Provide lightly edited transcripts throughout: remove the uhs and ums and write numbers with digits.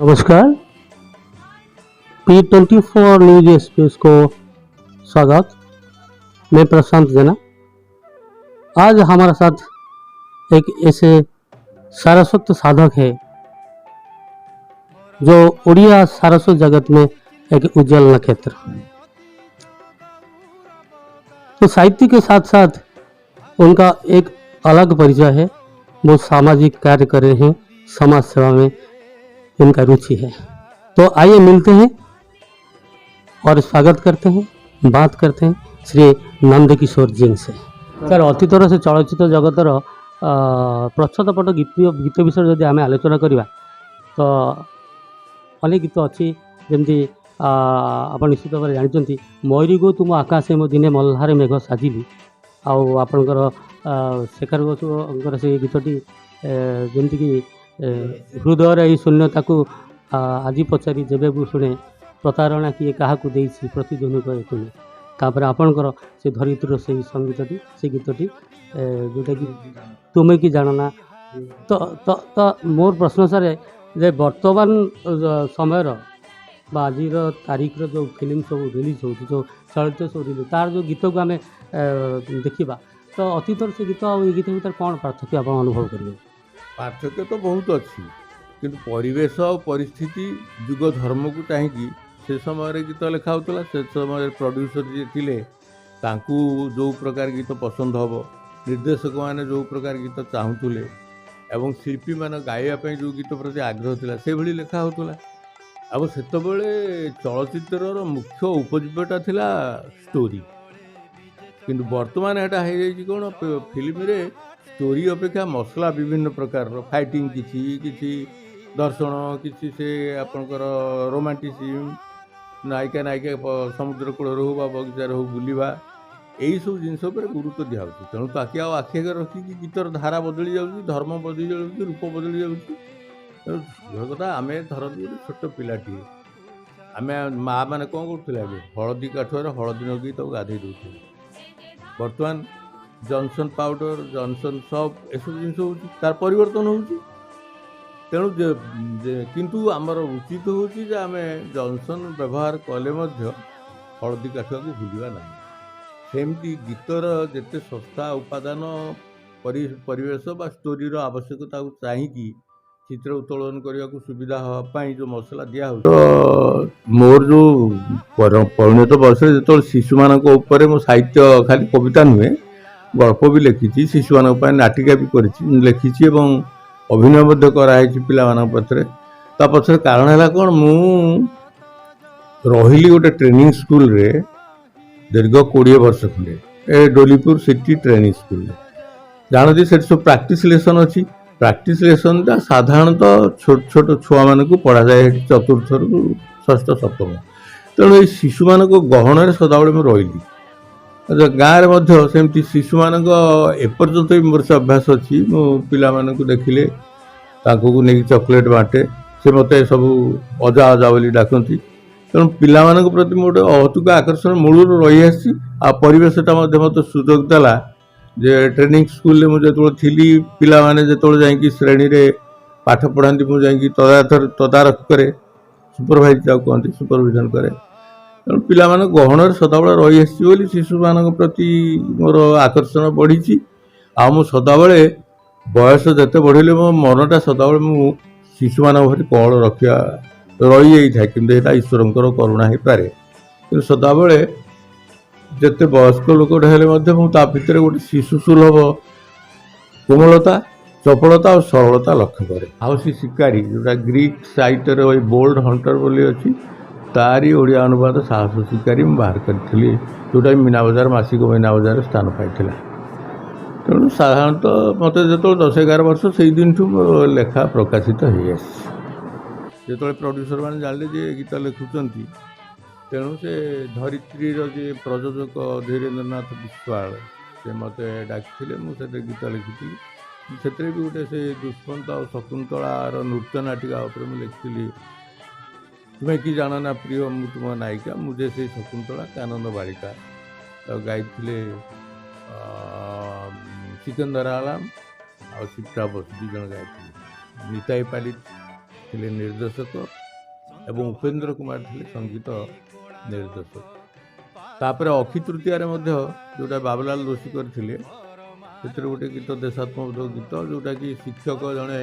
नमस्कार। P24 news express को स्वागत। मैं प्रशांत जेना। आज हमारे साथ एक ऐसे सारस्वत साधक है जो उड़िया सारस्वत जगत में एक उज्जवल नक्षत्र। तो साहित्य के साथ साथ उनका एक अलग परिचय है, वो सामाजिक कार्य कर रहे हैं, समाज सेवा में इनका रुचि है। तो आइए मिलते हैं और स्वागत करते हैं, बात करते हैं श्री नंदकिशोर जी से। सर अतीतर से चलचित्र जगतर प्रच्छदपट गीत विषय जब आम आलोचना करवा तो अनेक गीत अच्छी जमी आप निश्चित भाव जानते मयूरी गो तुम आकाशे मो दिने मल्हारे मेघ साजिली आपणकर शेखर घोषर से गीतटी जमीक हृदय यही शून्यता को आज पचारि जेबे शुणे प्रतारणा किए क्या प्रतिध्वनि तुने तापर आपणकर से धरित्र से संगीतटी से गीतटी जोटा कि तुम्हें कि जानना। तो तो तो मोर प्रश्न सर जे वर्तमान समय आज तारीख जो फिल्म सब रिलीज हो जो चलचित्र सब रिलीज तार जो गीत को आम देखा तो अतीतर से गीत और गीत भर कौन पार्थक्य आप अनुभव करेंगे? पार्थक्य तो बहुत अच्छी किंतु परिवेश और परिस्थिति जुग धर्म को चाहिए से समय गीत लिखा होता से समय प्रोड्यूसर जी थे जो प्रकार गीत पसंद हम निर्देशक मैंने जो प्रकार गीत चाहूले एवं शिल्पी मान गाइबा जो गीत प्रति आग्रह था से भली लिखा होता। अब से चलचित्र मुख्य उपजीव्यता थिला स्टोरी किंतु वर्तमान एटा है कौन फिल्म रे स्टोरी अपेक्षा मसला विभिन्न प्रकार फाइटिंग किसी दर्शन किसी से आपणकर रोमांटिसिज्म नायिका नायिका समुद्र कूल रो बा बगीचा रो बुलवा यही सब जिन गुरुत्व दिखाई तेणु ताकि आखि आगे रखिकी गीतर धारा बदली जाऊँगी धर्म बदली जाऊँगी रूप बदली जाऊँगी। तेणु कथा आम धर छोट पिलाटी आम माँ मैंने कौन करूँ हलदी काठुआर हलदी नगी तक गाधे दूसरे बर्तमान जॉनसन पाउडर जॉनसन सॉप एसब जिन तार परिवर्तन हो तेणु किंतु आमर उचित होची जे आमे जॉनसन व्यवहार कले हलदी काठुआ को भूलवा ना सेमती गीतर जिते सस्ता उपादान परिवेश बा स्टोरी आवश्यकता को चाहिए चित्र उत्तोलन करने को सुविधा हाँपाई जो मसला दिया हो तो मोर जो परिणत वर्ष जो शिशु मान मो साहित्य खाली कविता नुहे गल्प भी लिखी शिशु मान नाटिका भी लिखी अभिनय कराई पिला पक्षरे ता पक्षर कारण है कौन मु रही गोटे ट्रेनिंग स्कूल रे दीर्घ 20 वर्ष खंडे डोलीपुर सिटी ट्रेनिंग स्कूल जानते से सब प्राक्टिस लेसन अच्छी प्राक्टिस लेसन साधारणतः छोट छोट छुआ मान को पढ़ा जाए चतुर्थ रु षष्ठ सप्तम तेणु ये शिशु मान गहन सदाबले मुझे रही गाँव सेमती शिशु मान एपर्यंत भी मोर से अभ्यास अच्छी मो पिला को देखिले को नहीं चॉकलेट बांटे से मत सब अजा अजा बोली डाकती तेणु पिला प्रति मोटे अहतुक आकर्षण मूल रही आसी परिवेशटा मत सुजोग देला जे ट्रेनिंग स्कूल में मुझे थी पिला जो जा श्रेणी रे पाठ पढ़ाती मुझे तदारख करे सुपरभाइज कहते सुपरविजन करे तेणु पिला गहन सदाबले रही आसी शिशु मान प्रति मोर आकर्षण बढ़ी आ सदाबले बयस जिते बढ़े मो मनटा सदाबले मु शिशु मान भारी कौन रखा रही जाए कि ईश्वर करुणा हो पाए कि सदाबले जिते वयस्क लोकटे हेले भितर गोटे शिशु सुलभ कोमलता चपलता और सरलता लक्ष्य करे। हाउसी शिकारी जोटा ग्रीक साहित्य वही बोल्ड हंटर बोली अच्छी तारी ओडिया अनुवाद साहस शिकारी बाहर करी जोटा मीना बजार मासिक मीना बजार स्थान पाई तेणु साधारणतः मत जो 10-11 वर्ष से दिन लेखा प्रकाशित हो जो प्रोड्यूसर मैंने जानले जे गीत लिखुंट तेणु से धरित्री जे प्रयोजक धीरेन्द्रनाथ विश्वाल से मत डाकी मुझे गीत लिखी से भी गोटे से दुष्मंत और शकुंतलार नृत्य नाटिका लिखी तुम्हें कि जानना प्रिय मु तुम नायिका मुझे से शकुंतला कानंद बालिका गाई सिकंदर आलम और शिप्रा बस 2 जन गाई निताई पाली ଥିଲେ ନିର୍ଦ୍ଦେଶକ ଏବଂ ଉପେନ୍ଦ୍ର କୁମାର ଥିଲେ ସଙ୍ଗୀତ ନିର୍ଦ୍ଦେଶକ। ତାପରେ ଅକ୍ଷି ତୃତୀୟାରେ ମଧ୍ୟ ଯେଉଁଟା ବାବୁଲାଲ ଦୋଷୀ କରିଥିଲେ ସେଥିରେ ଗୋଟେ ଗୀତ ଦେଶାତ୍ମବୋଧକ ଗୀତ ଯେଉଁଟାକି ଶିକ୍ଷକ ଜଣେ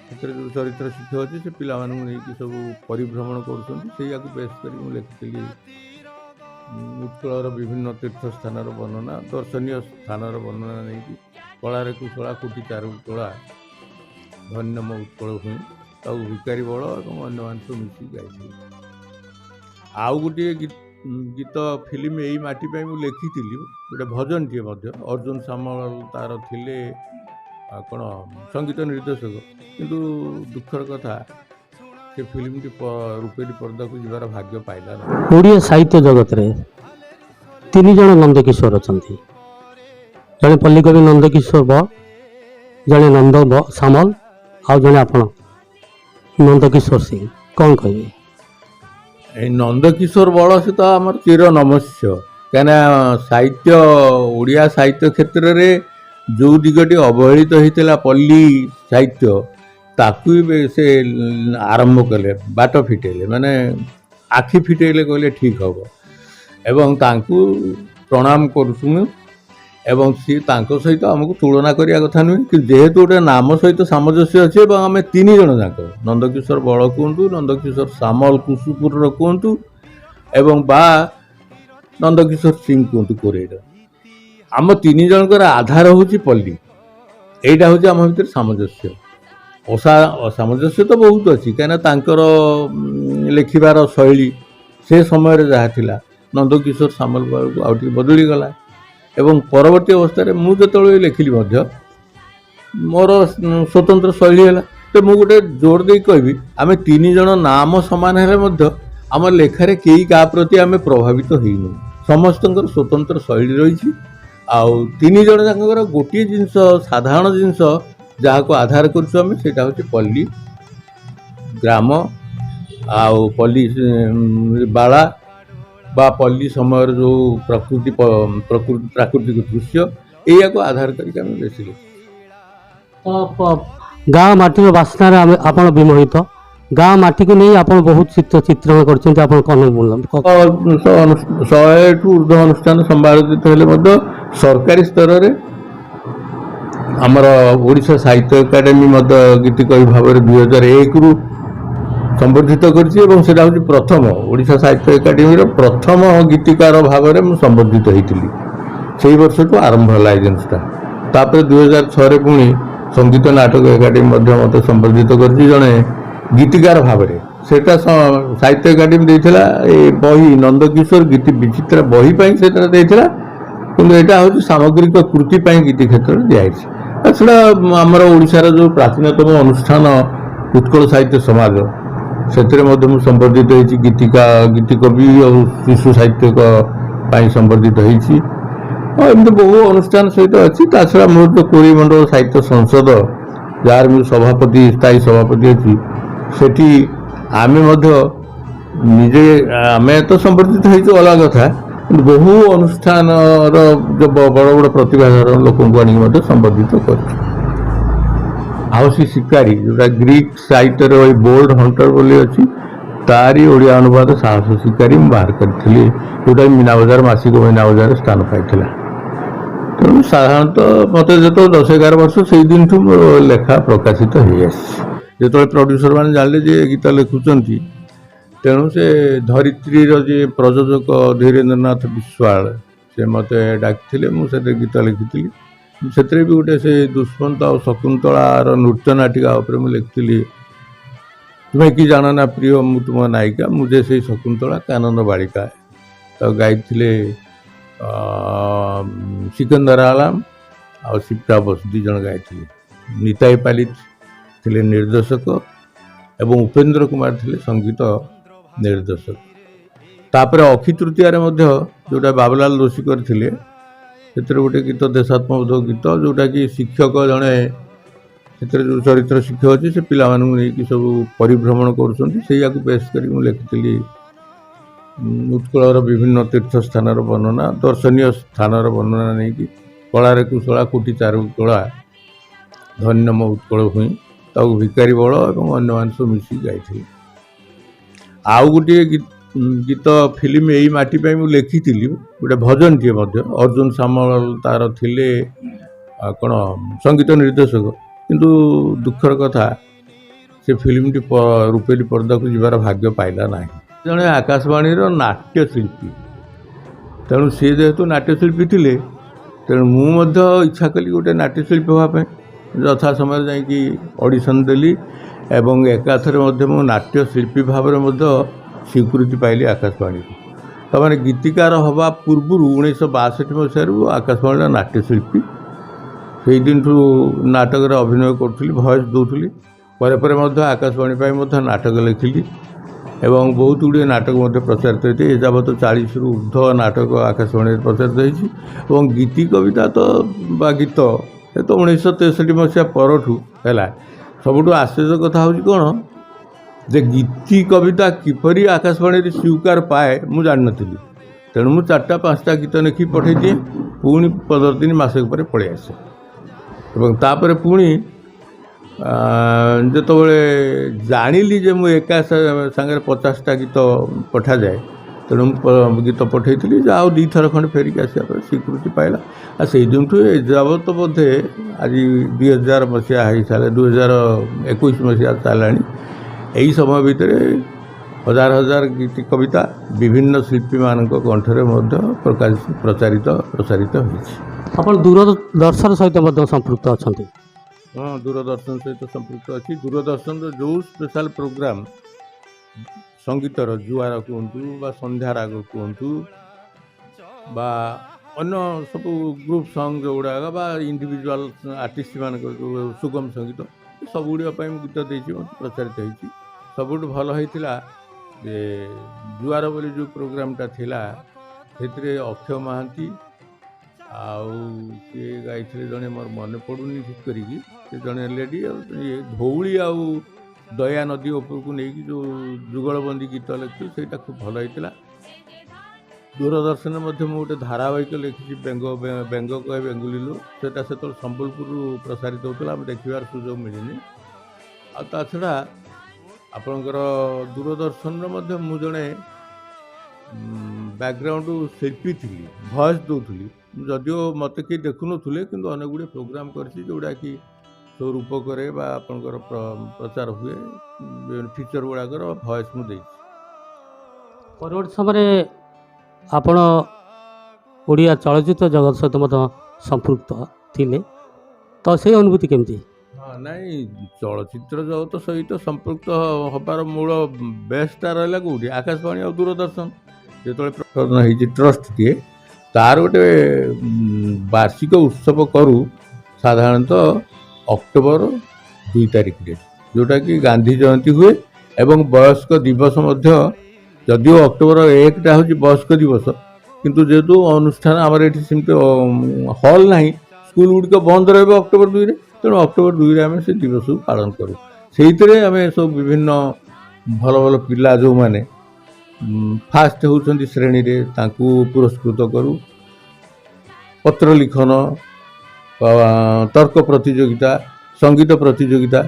ସେଥିରେ ଯେଉଁ ଚରିତ୍ର ଶିକ୍ଷକ ଅଛି ସେ ପିଲାମାନଙ୍କୁ ନେଇକି ସବୁ ପରିଭ୍ରମଣ କରୁଛନ୍ତି, ସେଇଆକୁ ବେଶ କରି ମୁଁ ଲେଖିଥିଲି ଉତ୍କଳର ବିଭିନ୍ନ ତୀର୍ଥସ୍ଥାନର ବର୍ଣ୍ଣନା, ଦର୍ଶନୀୟ ସ୍ଥାନର ବର୍ଣ୍ଣନା ନେଇକି କଳାରେ କୁଶଳା କୋଟି ଚାରୁ କଳା ଧନ୍ୟ ମୋ ଉତ୍କଳ ଭୂଇଁ, ତାକୁ ଭିକାରୀ ବଳ ଏବଂ ଅନ୍ୟମାନେ ସବୁ ମିଶିକି ଗାଇଥିଲି। ଆଉ ଗୋଟିଏ ଗୀତ ଫିଲ୍ମ ଏଇ ମାଟି ପାଇଁ ମୁଁ ଲେଖିଥିଲି, ଗୋଟେ ଭଜନଟିଏ ମଧ୍ୟ। ଅର୍ଜୁନ ସାମଲ ତାର ଥିଲେ କ'ଣ ସଙ୍ଗୀତ ନିର୍ଦ୍ଦେଶକ, କିନ୍ତୁ ଦୁଃଖର କଥା ସେ ଫିଲ୍ମଟି ରୂପେରୀ ପର୍ଦ୍ଦାକୁ ଯିବାର ଭାଗ୍ୟ ପାଇଲା ନାହିଁ। ଓଡ଼ିଆ ସାହିତ୍ୟ ଜଗତରେ ତିନି ଜଣ ନନ୍ଦକିଶୋର ଅଛନ୍ତି। ଜଣେ ପଲ୍ଲୀକବି ନନ୍ଦକିଶୋର ବ, ଜଣେ ନନ୍ଦ ସାମଲ, ଆଉ ଜଣେ ଆପଣ ନନ୍ଦକିଶୋର ସିଂ। କ'ଣ କହିବେ? এই নন্দকিশোর বড় সে তো আমার চির নমস্য, কেন সাহিত্য ଓଡ଼ିଆ ସାହିତ୍ୟ କ୍ଷେତ୍ରରେ ଯେଉଁ ଦିଗଟି ଅବହେଳିତ ହୋଇଥିଲା ପଲ୍ଲୀ ସାହିତ୍ୟ, ତାକୁ ବି ସେ ଆରମ୍ଭ କଲେ, ବାଟ ଫିଟେଇଲେ, ମାନେ ଆଖି ଫିଟେଇଲେ କହିଲେ ଠିକ୍ ହେବ। ଏବଂ ତାଙ୍କୁ ପ୍ରଣାମ କରୁଛୁ ମୁଁ। ଏବଂ ସିଏ ତାଙ୍କ ସହିତ ଆମକୁ ତୁଳନା କରିବା କଥା ନୁହେଁ, କିନ୍ତୁ ଯେହେତୁ ଗୋଟେ ନାମ ସହିତ ସାମଞ୍ଜସ୍ୟ ଅଛି ଏବଂ ଆମେ ତିନି ଜଣ ଯାକ ନନ୍ଦକିଶୋର ବଳ କୁହନ୍ତୁ, ନନ୍ଦକିଶୋର ସାମଲ କୁସୁପୁରର କୁହନ୍ତୁ ଏବଂ ବା ନନ୍ଦକିଶୋର ସିଂ କୁହନ୍ତୁ କୋରେଇର, ଆମ ତିନି ଜଣଙ୍କର ଆଧାର ହେଉଛି ପଲ୍ଲୀ। ଏଇଟା ହେଉଛି ଆମ ଭିତରେ ସାମଞ୍ଜସ୍ୟ। ଅସାମଞ୍ଜସ୍ୟ ତ ବହୁତ ଅଛି, କାହିଁକିନା ତାଙ୍କର ଲେଖିବାର ଶୈଳୀ ସେ ସମୟରେ ଯାହା ଥିଲା ନନ୍ଦକିଶୋର ସାମଲ ବେଳକୁ ଆଉ ଟିକେ ବଦଳିଗଲା। ଏବଂ ପରବର୍ତ୍ତୀ ଅବସ୍ଥାରେ ମୁଁ ଯେତେବେଳେ ଲେଖିଲି ମଧ୍ୟ ମୋର ସ୍ୱତନ୍ତ୍ର ଶୈଳୀ ହେଲା। ତ ମୁଁ ଗୋଟେ ଜୋର ଦେଇ କହିବି, ଆମେ ତିନି ଜଣ ନାମ ସମାନ ହେଲେ ମଧ୍ୟ ଆମ ଲେଖାରେ କେହି କାହା ପ୍ରତି ଆମେ ପ୍ରଭାବିତ ହେଇନୁ। ସମସ୍ତଙ୍କର ସ୍ୱତନ୍ତ୍ର ଶୈଳୀ ରହିଛି। ଆଉ ତିନି ଜଣ ଯାକଙ୍କର ଗୋଟିଏ ଜିନିଷ, ସାଧାରଣ ଜିନିଷ ଯାହାକୁ ଆଧାର କରୁଛୁ ଆମେ, ସେଇଟା ହେଉଛି ପଲ୍ଲୀ ଗ୍ରାମ ଆଉ ପଲ୍ଲୀ ବାଳା ବା ପଲ୍ଲୀ ସମୟର ଯେଉଁ ପ୍ରାକୃତିକ ଦୃଶ୍ୟ, ଏଇଆକୁ ଆଧାର କରିକି ଆମେ ବେଶୀ ଲେଖୁ। ଗାଁ ମାଟିର ବାସ୍ନାରେ ଆପଣ ବିମୋହିତ, ଗାଁ ମାଟିକୁ ନେଇ ଆପଣ ବହୁତ ଚିତ୍ରଣ କରିଛନ୍ତି। ଆପଣ କ'ଣ 100ଠୁ ଉର୍ଦ୍ଧ୍ୱ ଅନୁଷ୍ଠାନ ସମ୍ପାଦିତ ହେଲେ ମଧ୍ୟ ସରକାରୀ ସ୍ତରରେ ଆମର ଓଡ଼ିଶା ସାହିତ୍ୟ ଏକାଡେମୀ ମଧ୍ୟ ଗୀତିକବି ଭାବରେ 2001ରୁ ସମ୍ବର୍ଦ୍ଧିତ କରିଛି ଏବଂ ସେଇଟା ହେଉଛି ପ୍ରଥମ ଓଡ଼ିଶା ସାହିତ୍ୟ ଏକାଡେମୀର ପ୍ରଥମ ଗୀତିକାର ଭାବରେ ମୁଁ ସମ୍ବର୍ଦ୍ଧିତ ହେଇଥିଲି। ସେଇ ବର୍ଷଠୁ ଆରମ୍ଭ ହେଲା ଏ ଜିନିଷଟା। ତାପରେ 2006ରେ ପୁଣି ସଙ୍ଗୀତ ନାଟକ ଏକାଡେମୀ ମଧ୍ୟ ମୋତେ ସମ୍ବର୍ଦ୍ଧିତ କରିଛି ଜଣେ ଗୀତିକାର ଭାବରେ। ସେଇଟା ସାହିତ୍ୟ ଏକାଡେମୀ ଦେଇଥିଲା ଏ ବହି ନନ୍ଦକିଶୋର ଗୀତି ବିଚିତ୍ର ବହି ପାଇଁ ସେଇଟା ଦେଇଥିଲା, କିନ୍ତୁ ଏଇଟା ହେଉଛି ସାମଗ୍ରିକ କୃତି ପାଇଁ ଗୀତି କ୍ଷେତ୍ରରେ ଦିଆଯାଇଛି। ତାଛଡ଼ା ଆମର ଓଡ଼ିଶାର ଯେଉଁ ପ୍ରାଚୀନତମ ଅନୁଷ୍ଠାନ ଉତ୍କଳ ସାହିତ୍ୟ ସମାଜ, ସେଥିରେ ମଧ୍ୟ ମୁଁ ସମ୍ବର୍ଦ୍ଧିତ ହେଇଛି। ଗୀତିକବି ଆଉ ଶିଶୁ ସାହିତ୍ୟିକ ପାଇଁ ସମ୍ବର୍ଦ୍ଧିତ ହେଇଛି। ଏମିତି ବହୁ ଅନୁଷ୍ଠାନ ସହିତ ଅଛି। ତାଛଡ଼ା ମୋର ଯେଉଁ କୋରିମଣ୍ଡଳ ସାହିତ୍ୟ ସଂସଦ, ଯାହାର ମୁଁ ସଭାପତି, ସ୍ଥାୟୀ ସଭାପତି ଅଛି, ସେଠି ଆମେ ମଧ୍ୟ ନିଜେ ଆମେ ତ ସମ୍ବର୍ଦ୍ଧିତ ହେଇଛୁ ଅଲଗା କଥା, କିନ୍ତୁ ବହୁ ଅନୁଷ୍ଠାନର ଯେଉଁ ବଡ଼ ବଡ଼ ପ୍ରତିଭାଧର ଲୋକଙ୍କୁ ଆଣିକି ମଧ୍ୟ ସମ୍ବର୍ଦ୍ଧିତ କରୁଛୁ। ହାଉସି ଶିକାରୀ, ଯେଉଁଟା ଗ୍ରୀକ୍ ସାହିତ୍ୟରେ ওই ବୋଲ୍ଡ ହଣ୍ଟର ବୋଲି ଅଛି, ତାରି ଓଡ଼ିଆ ଅନୁବାଦ ସାହସ ଶିକାରୀ ମୁଁ ବାହାର କରିଥିଲି, ଯେଉଁଟାକି ମୀନାବଜାର ମାସିକ ମୀନାବଜାରରେ ସ୍ଥାନ ପାଇଥିଲା। ତେଣୁ ସାଧାରଣତଃ ମୋତେ ଯେତେବେଳେ 10-11 ବର୍ଷ ସେଇ ଦିନଠୁ ମୋର ଲେଖା ପ୍ରକାଶିତ ହେଇଆସିଛି। ଯେତେବେଳେ ପ୍ରଡ୍ୟୁସର ମାନେ ଜାଣିଲେ ଯେ ଗୀତ ଲେଖୁଛନ୍ତି, ତେଣୁ ସେ ଧରିତ୍ରୀର ଯିଏ ପ୍ରଯୋଜକ ଧୀରେନ୍ଦ୍ରନାଥ ବିଶ୍ୱାଳ, ସେ ମୋତେ ଡାକିଥିଲେ। ମୁଁ ସେଥିରେ ଗୀତ ଲେଖିଥିଲି। ସେଥିରେ ବି ଗୋଟେ ସେ ଦୁଷ୍ମନ୍ତ ଆଉ ଶକୁନ୍ତଳାର ନୃତ୍ୟ ନାଟିକା ଉପରେ ମୁଁ ଲେଖିଥିଲି। ତୁମେ କି ଜାଣ ନା ପ୍ରିୟ ମୁଁ ତୁମ ନାୟିକା, ମୁଁ ଯେ ସେଇ ଶକୁନ୍ତଳା କାନନ ବାଳିକା। ତାକୁ ଗାଇଥିଲେ ସିକନ୍ଦର ଆଲାମ ଆଉ ଶିପ୍ରା ବୋଷ, 2 ଜଣ ଗାଇଥିଲେ। ନିତାଇ ପାଲିତ ଥିଲେ ନିର୍ଦ୍ଦେଶକ ଏବଂ ଉପେନ୍ଦ୍ର କୁମାର ଥିଲେ ସଙ୍ଗୀତ ନିର୍ଦ୍ଦେଶକ। ତାପରେ ଅକ୍ଷି ତୃତୀୟାରେ ମଧ୍ୟ ଯେଉଁଟା ବାବୁଲାଲ ଦୋଷୀ କରିଥିଲେ, ସେଥିରେ ଗୋଟେ ଗୀତ ଦେଶାତ୍ମବୋଧକ ଗୀତ, ଯେଉଁଟାକି ଶିକ୍ଷକ ଜଣେ ସେଥିରେ ଯେଉଁ ଚରିତ୍ର ଶିକ୍ଷକ ଅଛି ସେ ପିଲାମାନଙ୍କୁ ନେଇକି ସବୁ ପରିଭ୍ରମଣ କରୁଛନ୍ତି, ସେଇଆକୁ ବେଶ କରି ମୁଁ ଲେଖିଥିଲି ଉତ୍କଳର ବିଭିନ୍ନ ତୀର୍ଥସ୍ଥାନର ବର୍ଣ୍ଣନା, ଦର୍ଶନୀୟ ସ୍ଥାନର ବର୍ଣ୍ଣନା ନେଇକି କଳାରେ କୁଶଳା କୋଟି ଚାରୁ କଳା ଧନ୍ୟ ମୋ ଉତ୍କଳ ଭୂଇଁ, ତାକୁ ଭିକାରୀ ବଳ ଏବଂ ଅନ୍ୟମାନେ ସବୁ ମିଶିକି ଗାଇଥିଲେ। ଆଉ ଗୋଟିଏ ଗୀତ ଫିଲ୍ମ ଏଇ ମାଟି ପାଇଁ ମୁଁ ଲେଖିଥିଲି, ଗୋଟେ ଭଜନଟିଏ ମଧ୍ୟ। ଅର୍ଜୁନ ସାମଲ ତାର ଥିଲେ କ'ଣ ସଙ୍ଗୀତ ନିର୍ଦ୍ଦେଶକ, କିନ୍ତୁ ଦୁଃଖର କଥା ସେ ଫିଲ୍ମଟି ରୂପେଲି ପର୍ଦ୍ଦାକୁ ଯିବାର ଭାଗ୍ୟ ପାଇଲା ନାହିଁ। ଜଣେ ଆକାଶବାଣୀର ନାଟ୍ୟଶିଳ୍ପୀ, ତେଣୁ ସିଏ ଯେହେତୁ ନାଟ୍ୟଶିଳ୍ପୀ ଥିଲେ, ତେଣୁ ମୁଁ ମଧ୍ୟ ଇଚ୍ଛା କଲି ଗୋଟେ ନାଟ୍ୟଶିଳ୍ପୀ ହେବା ପାଇଁ। ଯଥା ସମୟରେ ଯାଇକି ଅଡ଼ିସନ୍ ଦେଲି ଏବଂ ଏକାଥରେ ମଧ୍ୟ ମୁଁ ନାଟ୍ୟଶିଳ୍ପୀ ଭାବରେ ମଧ୍ୟ ସ୍ୱୀକୃତି ପାଇଲି ଆକାଶବାଣୀରୁ। ତାମାନେ ଗୀତିକାର ହେବା ପୂର୍ବରୁ 1962 ମସିହାରୁ ଆକାଶବାଣୀର ନାଟ୍ୟଶିଳ୍ପୀ। ସେଇଦିନଠୁ ନାଟକରେ ଅଭିନୟ କରୁଥିଲି, ଭଏସ୍ ଦେଉଥିଲି। ପରେ ପରେ ମଧ୍ୟ ଆକାଶବାଣୀ ପାଇଁ ମଧ୍ୟ ନାଟକ ଲେଖିଲି ଏବଂ ବହୁତ ଗୁଡ଼ିଏ ନାଟକ ମଧ୍ୟ ପ୍ରଚାରିତ ହୋଇଛି। ଏଯାବତ 40ରୁ ଉର୍ଦ୍ଧ୍ୱ ନାଟକ ଆକାଶବାଣୀରେ ପ୍ରଚାରିତ ହୋଇଛି। ଏବଂ ଗୀତି କବିତା ବା ଗୀତ ଏ ତ 1963 ମସିହା ପରଠୁ ହେଲା। ସବୁଠୁ ଆଶ୍ଚର୍ଯ୍ୟ କଥା ହେଉଛି କ'ଣ, ଯେ ଗୀତି କବିତା କିପରି ଆକାଶବାଣୀରେ ସ୍ୱୀକାର ପାଏ ମୁଁ ଜାଣିନଥିଲି। ତେଣୁ ମୁଁ 4ଟା 5ଟା ଗୀତ ଲେଖି ପଠାଇଦିଏ, ପୁଣି 15 ଦିନ ମାସକ ପରେ ପଳେଇ ଆସେ। ଏବଂ ତାପରେ ପୁଣି ଯେତେବେଳେ ଜାଣିଲି ଯେ ମୁଁ ଏକା ସାଙ୍ଗରେ 50ଟା ଗୀତ ପଠାଯାଏ, ତେଣୁ ମୁଁ ଗୀତ ପଠାଇଥିଲି, ଯାହା ଆଉ 2 ଥର ଖଣ୍ଡେ ଫେରିକି ଆସିବା ପରେ ସ୍ୱୀକୃତି ପାଇଲା। ଆଉ ସେଇ ଦିନଠୁ ଏଯାବତ ବୋଧେ ଆଜି 2000 ମସିହା ହେଇସାରିଲା, 2021 ମସିହା ଚାଲିଲାଣି। ଏହି ସମୟ ଭିତରେ ହଜାର ହଜାର ଗୀତି କବିତା ବିଭିନ୍ନ ଶିଳ୍ପୀମାନଙ୍କ କଣ୍ଠରେ ମଧ୍ୟ ପ୍ରଚାରିତ ହୋଇଛି। ଆପଣ ଦୂରଦର୍ଶନ ସହିତ ମଧ୍ୟ ସମ୍ପୃକ୍ତ ଅଛନ୍ତି? ହଁ, ଦୂରଦର୍ଶନ ସହିତ ସମ୍ପୃକ୍ତ ଅଛି। ଦୂରଦର୍ଶନର ଯେଉଁ ସ୍ପେଶାଲ ପ୍ରୋଗ୍ରାମ ସଙ୍ଗୀତର, ଜୁଆର କୁହନ୍ତୁ ବା ସନ୍ଧ୍ୟା ରାଗ କୁହନ୍ତୁ ବା ଅନ୍ୟ ସବୁ ଗ୍ରୁପ୍ ସଙ୍ଗ ଯେଉଁଗୁଡ଼ାକ ବା ଇଣ୍ଡିଭିଜୁଆଲ ଆର୍ଟିଷ୍ଟମାନଙ୍କର ଯେଉଁ ସୁଗମ ସଙ୍ଗୀତ, ସବୁଗୁଡ଼ିକ ପାଇଁ ମୁଁ ଗୀତ ଦେଇଛି, ପ୍ରଚାରିତ ହେଇଛି। ସବୁଠୁ ଭଲ ହେଇଥିଲା ଯେ ଜୁଆର ବୋଲି ଯେଉଁ ପ୍ରୋଗ୍ରାମଟା ଥିଲା, ସେଥିରେ ଅକ୍ଷୟ ମହାନ୍ତି ଆଉ କିଏ ଗାଇଥିଲେ ଜଣେ, ମୋର ମନେ ପଡ଼ୁନି ଠିକ୍ କରିକି, ସେ ଜଣେ ଲେଡ଼ି, ଆଉ ଧଉଳି ଆଉ ଦୟା ନଦୀ ଉପରକୁ ନେଇକି ଯେଉଁ ଯୁଗଳବନ୍ଦୀ ଗୀତ ଲେଖିଥିଲି, ସେଇଟା ଖୁବ୍ ଭଲ ହେଇଥିଲା। ଦୂରଦର୍ଶନରେ ମଧ୍ୟ ମୁଁ ଗୋଟେ ଧାରାବାହିକ ଲେଖିଛି, ବେଙ୍ଗ କହେ ବେଙ୍ଗୁଲିଲୁ। ସେଇଟା ସେତେବେଳେ ସମ୍ବଲପୁରରୁ ପ୍ରସାରିତ ହେଉଥିଲା, ଆମେ ଦେଖିବାର ସୁଯୋଗ ମିଳିନି। ଆଉ ତା ଛଡ଼ା ଆପଣଙ୍କର ଦୂରଦର୍ଶନର ମଧ୍ୟ ମୁଁ ଜଣେ ବ୍ୟାକଗ୍ରାଉଣ୍ଡ ଶିଳ୍ପୀ ଥିଲି, ଭଏସ୍ ଦେଉଥିଲି। ଯଦିଓ ମୋତେ କେହି ଦେଖୁନଥିଲେ, କିନ୍ତୁ ଅନେକ ଗୁଡ଼ିଏ ପ୍ରୋଗ୍ରାମ୍ କରିଛି ଯେଉଁଟାକି ସବୁ ରୂପକରେ ବା ଆପଣଙ୍କର ପ୍ରଚାର ହୁଏ, ଫିଚର ଗୁଡ଼ାକର ଭଏସ୍ ମୁଁ ଦେଇଛି। ପରବର୍ତ୍ତୀ ସମୟରେ ଆପଣ ଓଡ଼ିଆ ଚଳଚ୍ଚିତ୍ର ଜଗତ ସହିତ ମଧ୍ୟ ସମ୍ପୃକ୍ତ ଥିଲେ, ତ ସେଇ ଅନୁଭୂତି କେମିତି? ହଁ, ନାଇଁ, ଚଳଚ୍ଚିତ୍ର ଜଗତ ସହିତ ସମ୍ପୃକ୍ତ ହେବାର ମୂଳ ବେସ୍ଟା ରହିଲା କେଉଁଠି, ଆକାଶବାଣୀ ଆଉ ଦୂରଦର୍ଶନ। ଯେତେବେଳେ ପ୍ରକଳନ ହେଇଛି ଟ୍ରଷ୍ଟଟିଏ, ତାର ଗୋଟେ ବାର୍ଷିକ ଉତ୍ସବ କରୁ ସାଧାରଣତଃ ଅକ୍ଟୋବର 2 ତାରିଖରେ, ଯେଉଁଟାକି ଗାନ୍ଧୀ ଜୟନ୍ତୀ ହୁଏ ଏବଂ ବୟସ୍କ ଦିବସ ମଧ୍ୟ। ଯଦିଓ ଅକ୍ଟୋବର 1ଟା ହେଉଛି ବୟସ୍କ ଦିବସ, କିନ୍ତୁ ଯେହେତୁ ଅନୁଷ୍ଠାନ ଆମର ଏଠି ସେମିତି ହଲ୍ ନାହିଁ, ସ୍କୁଲ ଗୁଡ଼ିକ ବନ୍ଦ ରହିବ ଅକ୍ଟୋବର 2ରେ, ତେଣୁ ଅକ୍ଟୋବର 2ରେ ଆମେ ସେ ଦିବସକୁ ପାଳନ କରୁ। ସେଇଥିରେ ଆମେ ସବୁ ବିଭିନ୍ନ ଭଲ ଭଲ ପିଲା ଯେଉଁମାନେ ଫାଷ୍ଟ ହେଉଛନ୍ତି ଶ୍ରେଣୀରେ, ତାଙ୍କୁ ପୁରସ୍କୃତ କରୁ। ପତ୍ର ଲିଖନ, ତର୍କ ପ୍ରତିଯୋଗିତା, ସଙ୍ଗୀତ ପ୍ରତିଯୋଗିତା,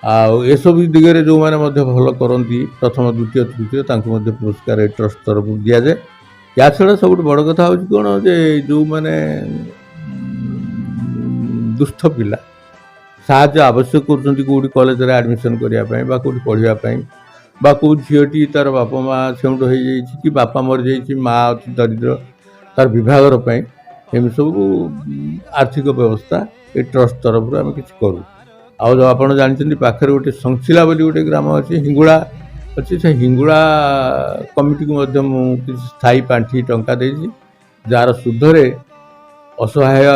ଆଉ ଏସବୁ ଦିଗରେ ଯେଉଁମାନେ ମଧ୍ୟ ଭଲ କରନ୍ତି, ପ୍ରଥମ, ଦ୍ୱିତୀୟ, ତୃତୀୟ, ତାଙ୍କୁ ମଧ୍ୟ ପୁରସ୍କାର ଏ ଟ୍ରଷ୍ଟ ତରଫରୁ ଦିଆଯାଏ। ୟା ଛଡ଼ା ସବୁଠୁ ବଡ଼ କଥା ହେଉଛି କ'ଣ, ଯେ ଯେଉଁମାନେ ଦୁଷ୍ଟ ପିଲା ସାହାଯ୍ୟ ଆବଶ୍ୟକ କରୁଛନ୍ତି କେଉଁଠି କଲେଜରେ ଆଡ଼ମିସନ୍ କରିବା ପାଇଁ ବା କେଉଁଠି ପଢ଼ିବା ପାଇଁ, ବା କେଉଁ ଝିଅଟି ତା'ର ବାପା ମା ସେଉଁଟ ହେଇଯାଇଛି କି ବାପା ମରିଯାଇଛି, ମା ଅଛି ଦରିଦ୍ର, ତା'ର ବିଭାଘର ପାଇଁ, ଏମିତି ସବୁ ଆର୍ଥିକ ବ୍ୟବସ୍ଥା ଏ ଟ୍ରଷ୍ଟ ତରଫରୁ ଆମେ କିଛି କରୁ। ଆଉ ଆପଣ ଜାଣିଛନ୍ତି ପାଖରେ ଗୋଟେ ସଂଶିଲା ବୋଲି ଗୋଟେ ଗ୍ରାମ ଅଛି, ହିଙ୍ଗୁଳା ଅଛି, ସେ ହିଙ୍ଗୁଳା କମିଟିକୁ ମଧ୍ୟ ମୁଁ କିଛି ସ୍ଥାୟୀ ପାଣ୍ଠି ଟଙ୍କା ଦେଇଛି, ଯାହାର ସୁଧରେ ଅସହାୟ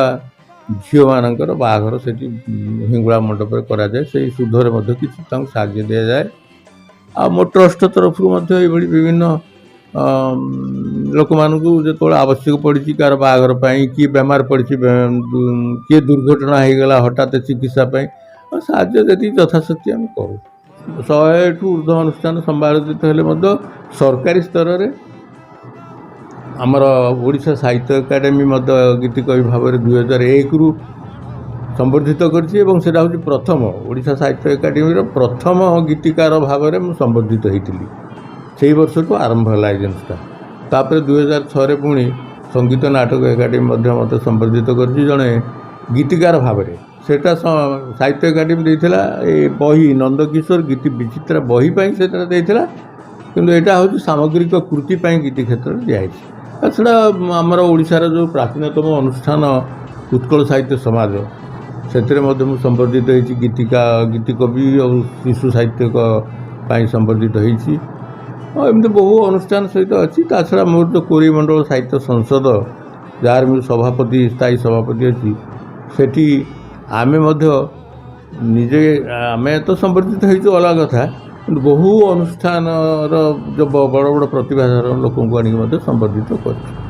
ଝିଅମାନଙ୍କର ବାହାଘର ସେଠି ହିଙ୍ଗୁଳା ମଣ୍ଡପରେ କରାଯାଏ। ସେଇ ସୁଧରେ ମଧ୍ୟ କିଛି ତାଙ୍କୁ ସାହାଯ୍ୟ ଦିଆଯାଏ। ଆଉ ମୋ ଟ୍ରଷ୍ଟ ତରଫରୁ ମଧ୍ୟ ଏଇଭଳି ବିଭିନ୍ନ ଲୋକମାନଙ୍କୁ ଯେତେବେଳେ ଆବଶ୍ୟକ ପଡ଼ିଛି, କାହାର ବାହାଘର ପାଇଁ, କିଏ ବେମାର ପଡ଼ିଛି, କିଏ ଦୁର୍ଘଟଣା ହେଇଗଲା, ହଠାତ୍ ଚିକିତ୍ସା ପାଇଁ ସାହାଯ୍ୟ ଯେତିକି ଯଥାଶକ୍ତି ଆମେ କରୁ। 100ଠୁ ଉର୍ଦ୍ଧ୍ୱ ଅନୁଷ୍ଠାନ ସମ୍ପାଦିତ ହେଲେ ମଧ୍ୟ ସରକାରୀ ସ୍ତରରେ ଆମର ଓଡ଼ିଶା ସାହିତ୍ୟ ଏକାଡେମୀ ମଧ୍ୟ ଗୀତିକବି ଭାବରେ 2001ରୁ संबर्धित कर प्रथम ओडिशा साहित्य एकाडेमी प्रथम गीतिकार भाव में संबर्धित होती से वर्ष को आरंभ है एजेंसटा तापर 2006 पुणी संगीत नाटक एकाडेमी मत संबर्धित कर जड़े गीतिकार भाव में सेटा साहित्य एकाडेमी देता बही नंदकिशोर गीति विचित्रा बही से देता किंतु यहाँ हूँ सामग्रिक कृति गीति क्षेत्र में दिखाई छड़ा आमर ओडिशार जो प्राचीनतम अनुष्ठान उत्कल साहित्य समाज से संबर्धित होती गीतिका गीति कवि और शिशु साहित्यक संबर्धित होती एमती बहु अनुष्ठान सहित अच्छी छड़ा मोर जो कोरिमंडल साहित्य संसद जार मैं सभापति स्थायी सभापति अच्छी सेठी आमे निजे आमे तो संबर्धित हो अलग कथा बहु अनुष्ठान जो बड़ बड़ प्रतिभाधार लोक संबर्धित कर।